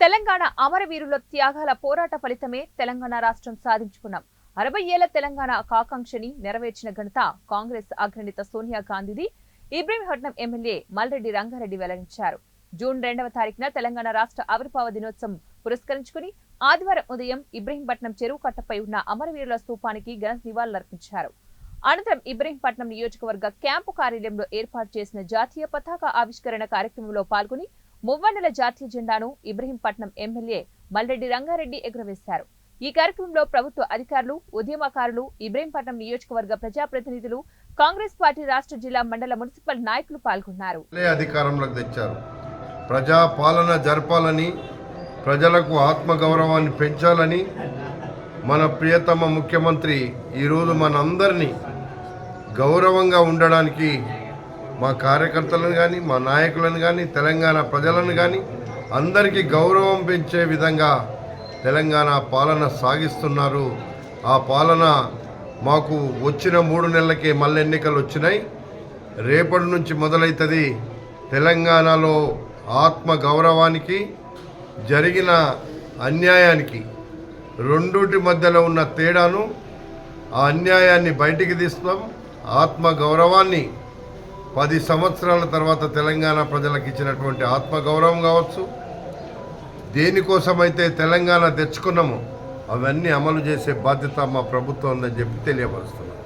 తెలంగాణ అమరవీరుల త్యాగాల పోరాట ఫలితమే తెలంగాణ రాష్ట్రం సాధించుకున్నాం. 60 ఏళ్ల తెలంగాణ ఆకాంక్షని నెరవేర్చిన ఘనత కాంగ్రెస్ అగ్రనేత సోనియా గాంధీది. ఇబ్రహీంపట్నం ఎమ్మెల్యే మల్రెడ్డి రంగారెడ్డి వెల్లడించారు. జూన్ 2వ తారీఖున తెలంగాణ రాష్ట్ర ఆవిర్భావ దినోత్సవం పురస్కరించుకుని ఆదివారం ఉదయం ఇబ్రహీంపట్నం చెరువు కట్టపై ఉన్న అమరవీరుల స్తూపానికి ఘన నివాళులర్పించారు. అనంతరం ఇబ్రహీంపట్నం నియోజకవర్గ క్యాంపు కార్యాలయంలో ఏర్పాటు చేసిన జాతీయ పతాక ఆవిష్కరణ కార్యక్రమంలో పాల్గొని మువ్వన్నెల జాతీయ జెండాను ఇబ్రహీంపట్నం ఎమ్మెల్యే మల్రెడ్డి రంగారెడ్డి ఎగురవేశారు. ఈ కార్యక్రమంలో ప్రభుత్వ అధికారులు, ఉద్యమకారులు, ఇబ్రహీంపట్నం నియోజకవర్గ ప్రజాప్రతినిధులు, కాంగ్రెస్ పార్టీ రాష్ట్ర జిల్లా మండల మున్సిపల్ నాయకులు పాల్గొన్నారు. అధికారంలోకి తెచ్చారు. ప్రజా పాలన జరపాలని, ప్రజలకు ఆత్మగౌరవాన్ని పెంచాలని మన ప్రియతమ ముఖ్యమంత్రి ఈరోజు మనందరినీ గౌరవంగా ఉండడానికి మా కార్యకర్తలను కానీ, మా నాయకులను కానీ, తెలంగాణ ప్రజలను కానీ అందరికీ గౌరవం పెంచే విధంగా తెలంగాణ పాలన సాగిస్తున్నారు. ఆ పాలన మాకు వచ్చిన 3 నెలలకే మళ్ళీ ఎన్నికలు వచ్చినాయి. రేపటి నుంచి మొదలవుతుంది. తెలంగాణలో ఆత్మ గౌరవానికి, జరిగిన అన్యాయానికి, రెండుటి మధ్యలో ఉన్న తేడాను, ఆ అన్యాయాన్ని బయటికి తీస్తాం. ఆత్మ గౌరవాన్ని 10 సంవత్సరాల తర్వాత తెలంగాణ ప్రజలకు ఇచ్చినటువంటి ఆత్మగౌరవం కావచ్చు, దేనికోసమైతే తెలంగాణ తెచ్చుకున్నామో అవన్నీ అమలు చేసే బాధ్యత మా ప్రభుత్వం ఉందని చెప్పి తెలియపరుస్తున్నాం.